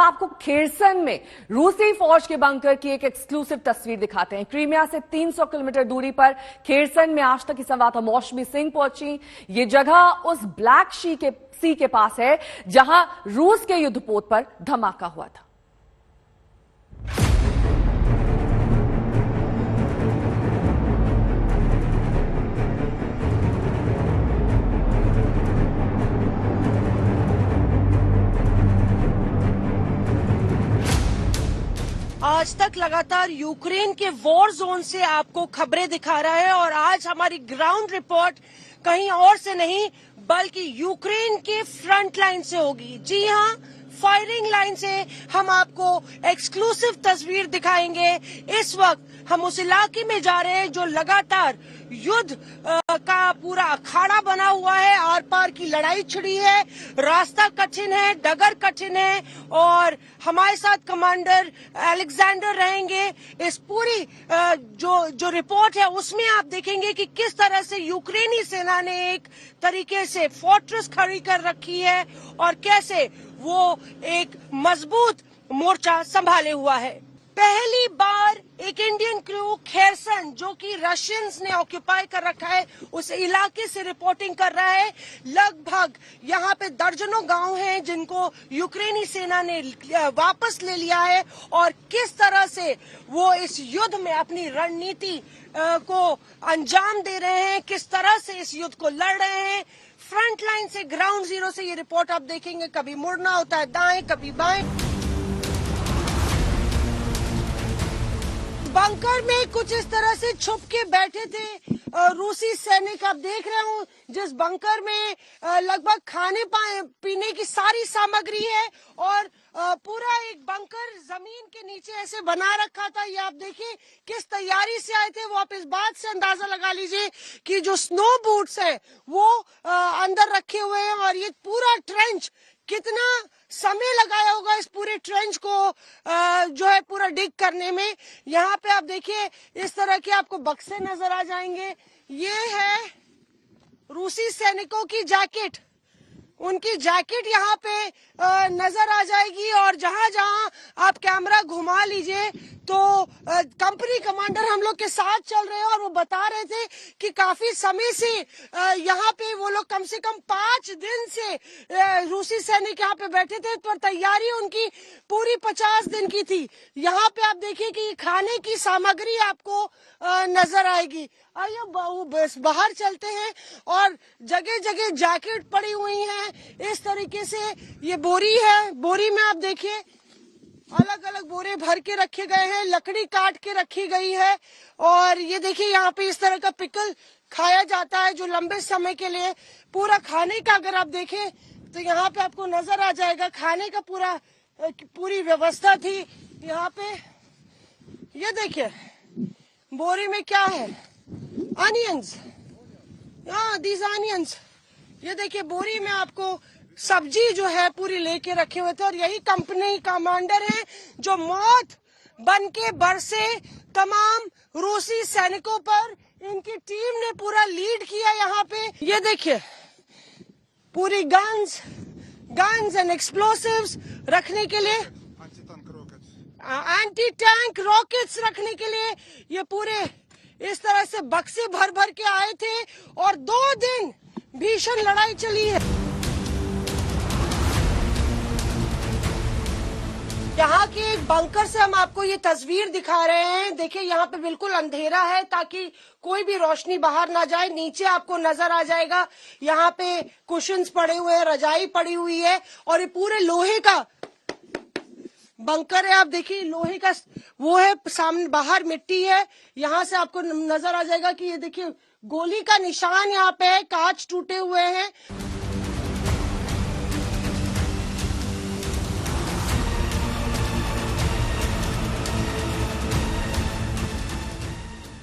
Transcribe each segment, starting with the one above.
आपको खेरसन में रूसी फौज के बंकर की एक एक्सक्लूसिव तस्वीर दिखाते हैं। क्रीमिया से 300 किलोमीटर दूरी पर खेरसन में आज तक की संवाददाता मौसमी सिंह पहुंची। ये जगह उस ब्लैक सी के पास है जहां रूस के युद्धपोत पर धमाका हुआ था। आज तक लगातार यूक्रेन के वॉर जोन से आपको खबरें दिखा रहा है और आज हमारी ग्राउंड रिपोर्ट कहीं और से नहीं बल्कि यूक्रेन के फ्रंट लाइन से होगी। जी हाँ, फायरिंग लाइन से हम आपको एक्सक्लूसिव तस्वीर दिखाएंगे। इस वक्त हम उस इलाके में जा रहे हैं जो लगातार युद्ध का पूरा अखाड़ा बना हुआ है। आर पार की लड़ाई छिड़ी है, रास्ता कठिन है, डगर कठिन है और हमारे साथ कमांडर अलेक्जेंडर रहेंगे। इस पूरी जो रिपोर्ट है उसमें आप देखेंगे कि किस तरह से यूक्रेनी सेना ने एक तरीके से फोर्ट्रेस खड़ी कर रखी है और कैसे वो एक मजबूत मोर्चा संभाले हुआ है। पहली बार एक इंडियन क्रू खेरसन, जो कि रशियंस ने ऑक्यूपाई कर रखा है, उस इलाके से रिपोर्टिंग कर रहा है। लगभग यहाँ पे दर्जनों गांव हैं जिनको यूक्रेनी सेना ने वापस ले लिया है और किस तरह से वो इस युद्ध में अपनी रणनीति को अंजाम दे रहे हैं, किस तरह से इस युद्ध को लड़ रहे हैं। फ्रंट लाइन से, ग्राउंड जीरो से ये रिपोर्ट आप देखेंगे। कभी मुड़ना होता है दाएं, कभी बाएं। बंकर में कुछ इस तरह से छुप के बैठे थे रूसी सैनिक। आप देख रहे हो जिस बंकर में लगभग खाने पीने की सारी सामग्री है और पूरा एक बंकर जमीन के नीचे ऐसे बना रखा था। ये आप देखिए किस तैयारी से आए थे। वो आप इस बात से अंदाजा लगा लीजिए कि जो स्नो बूट्स है वो अंदर रखे हुए हैं और ये पूरा ट्रेंच कितना समय लगाया होगा इस पूरे ट्रेंच को जो है पूरा डिग करने में। यहाँ पे आप देखिए इस तरह के आपको बक्से नजर आ जाएंगे। ये है रूसी सैनिकों की जैकेट, उनकी जैकेट यहाँ पे नजर आ जाएगी और जहां जहां आप कैमरा घुमा लीजिए तो कंपनी कमांडर हम लोग के साथ चल रहे हैं और वो बता रहे थे कि काफी समय से यहाँ पे वो लोग कम से कम 5 दिन से रूसी सैनिक यहाँ पे बैठे थे, पर तैयारी उनकी पूरी 50 दिन की थी। यहाँ पे आप देखिए कि खाने की सामग्री आपको नजर आएगी। आइए बस बाहर चलते हैं और जगह जगह जैकेट पड़ी हुई हैं। इस तरीके से ये बोरी है, बोरी में आप देखिए अलग अलग बोरे भर के रखे गए हैं, लकड़ी काट के रखी गई है और ये देखिए यहाँ पे इस तरह का पिकल खाया जाता है जो लंबे समय के लिए पूरा खाने का अगर आप देखें तो यहाँ पे आपको नजर आ जाएगा खाने का पूरी व्यवस्था थी यहाँ पे। ये देखिए बोरी में क्या है, अनियंस, दीज अनियंस। ये देखिए बोरी में आपको सब्जी जो है पूरी लेके रखे हुए थे और यही कंपनी कमांडर है जो मौत बन के बरसे तमाम रूसी सैनिकों पर। इनकी टीम ने पूरा लीड किया यहाँ पे। ये देखिए पूरी गन्स एंड एक्सप्लोसिव्स रखने के लिए, एंटी टैंक रॉकेट्स रखने के लिए ये पूरे इस तरह से बक्से भर भर के आए थे और 2 दिन भीषण लड़ाई चली है। यहाँ के एक बंकर से हम आपको ये तस्वीर दिखा रहे हैं। देखिए यहाँ पे बिल्कुल अंधेरा है ताकि कोई भी रोशनी बाहर ना जाए। नीचे आपको नजर आ जाएगा यहाँ पे कुशन्स पड़े हुए हैं, रजाई पड़ी हुई है और ये पूरे लोहे का बंकर है। आप देखिए लोहे का वो है, सामने बाहर मिट्टी है। यहाँ से आपको नजर आ जाएगा कि ये देखिए गोली का निशान यहाँ पे है, कांच टूटे हुए हैं।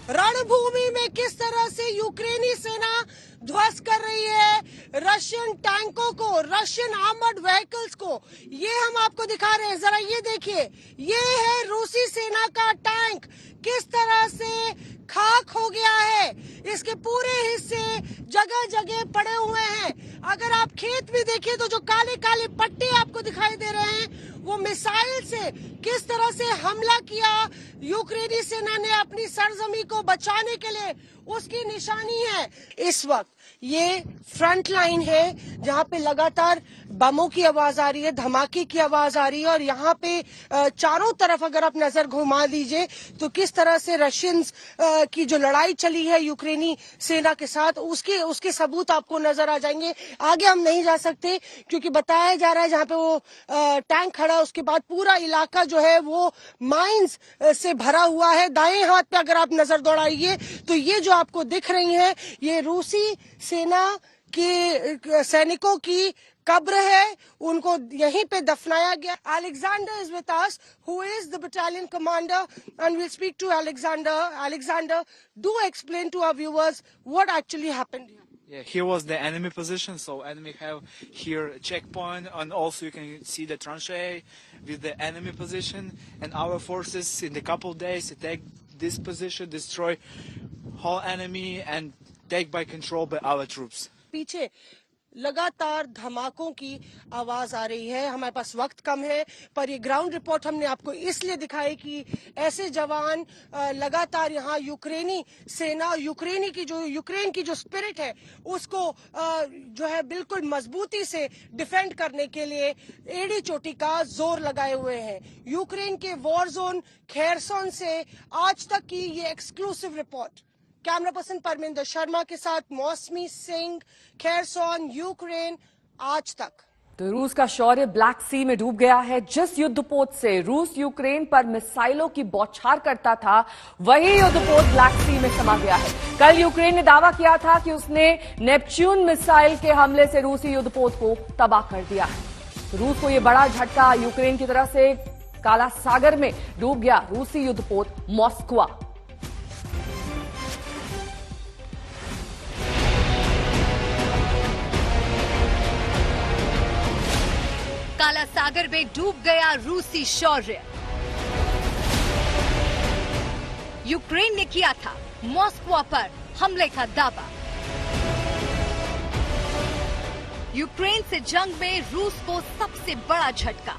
रणभूमि में किस तरह से यूक्रेनी सेना ध्वस्त कर रही है रशियन टैंकों को, रशियन आर्मर्ड व्हीकल्स को, ये हम आपको दिखा रहे हैं। जरा ये देखिए, ये है रूसी सेना का टैंक किस तरह से खाक हो गया है। इसके पूरे हिस्से जगह जगह पड़े हुए हैं। अगर आप खेत में देखिए तो जो काले काले पट्टे आपको दिखाई दे रहे हैं वो मिसाइल से किस तरह से हमला किया यूक्रेनी सेना ने अपनी सरजमी को बचाने के लिए, उसकी निशानी है। इस वक्त ये फ्रंट लाइन है जहां पे लगातार बमों की आवाज आ रही है, धमाके की आवाज आ रही है, और यहाँ पे चारों तरफ अगर आप नजर घुमा दीजिए तो किस तरह से रशियंस की जो लड़ाई चली है यूक्रेनी सेना के साथ, उसके सबूत आपको नजर आ जाएंगे। आगे हम नहीं जा सकते क्योंकि बताया जा रहा है जहां पे वो टैंक खड़ा है उसके बाद पूरा इलाका जो है वो माइंस से भरा हुआ है। दाएं हाथ पे अगर आप नजर दौड़ाइए तो ये जो आपको दिख रही है ये रूसी सेना के सैनिकों की कब्र है, उनको यहीं पे दफनाया गया। Alexander is with us, who is the battalion commander, and we'll speak to Alexander. Alexander, do explain to our viewers what actually happened here. Yeah, here was the enemy position, so enemy have here a checkpoint, and also you can see the tranchee with the enemy position, and our forces in a couple of days attack this position, destroy whole enemy, and take by control by our troops. पीछे लगातार धमाकों की आवाज आ रही है। हमारे पास वक्त कम है पर ये ग्राउंड रिपोर्ट हमने आपको इसलिए दिखाई कि ऐसे जवान लगातार यहाँ यूक्रेनी सेना, यूक्रेन की जो स्पिरिट है उसको जो है बिल्कुल मजबूती से डिफेंड करने के लिए एड़ी चोटी का जोर लगाए हुए हैं। यूक्रेन के वॉर जोन खेरसोन से आज तक की ये exclusive report. Camera person Parminder Sharma के साथ मौसमी सिंह, खेरसोन, यूक्रेन, आज तक। तो रूस का शौर्य ब्लैक सी में डूब गया है। जिस युद्धपोत से रूस यूक्रेन पर मिसाइलों की बौछार करता था वही युद्धपोत ब्लैक सी में समा गया है। कल यूक्रेन ने दावा किया था कि उसने नेपच्यून मिसाइल के हमले से रूसी युद्धपोत को तबाह कर दिया है। तो रूस को यह बड़ा झटका यूक्रेन की तरफ से काला सागर में डूब गया रूसी युद्धपोत मॉस्कवा। काला सागर में डूब गया रूसी शौर्य। यूक्रेन ने किया था मॉस्को पर हमले का दावा। यूक्रेन से जंग में रूस को सबसे बड़ा झटका।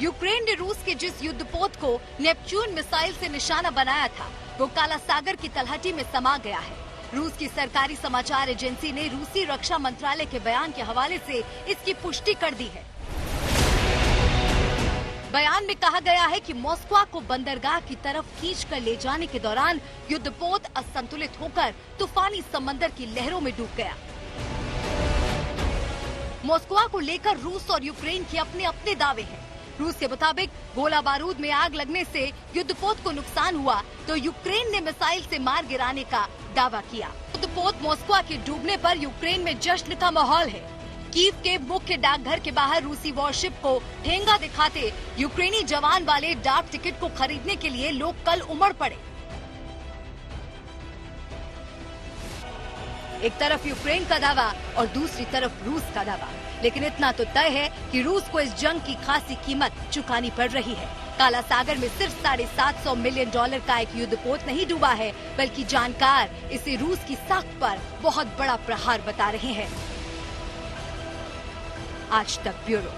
यूक्रेन ने रूस के जिस युद्धपोत को नेपच्यून मिसाइल से निशाना बनाया था वो काला सागर की तलहटी में समा गया है। रूस की सरकारी समाचार एजेंसी ने रूसी रक्षा मंत्रालय के बयान के हवाले से इसकी पुष्टि कर दी है। बयान में कहा गया है कि मॉस्को को बंदरगाह की तरफ खींच कर ले जाने के दौरान युद्धपोत असंतुलित होकर तूफानी समंदर की लहरों में डूब गया। मॉस्को को लेकर रूस और यूक्रेन के अपने अपने दावे हैं। रूस के मुताबिक गोला बारूद में आग लगने से युद्धपोत को नुकसान हुआ तो यूक्रेन ने मिसाइल से मार गिराने का दावा किया। युद्धपोत मॉस्को के डूबने पर यूक्रेन में जश्न का माहौल है। कीव के मुख्य डाकघर के बाहर रूसी वॉरशिप को ठेंगा दिखाते यूक्रेनी जवान वाले डाक टिकट को खरीदने के लिए लोग कल उमड़ पड़े। एक तरफ यूक्रेन का दावा और दूसरी तरफ रूस का दावा, लेकिन इतना तो तय है कि रूस को इस जंग की खासी कीमत चुकानी पड़ रही है। काला सागर में सिर्फ $750 मिलियन का एक युद्धपोत नहीं डूबा है, बल्कि जानकार इसे रूस की साख पर बहुत बड़ा प्रहार बता रहे हैं। आज तक ब्यूरो।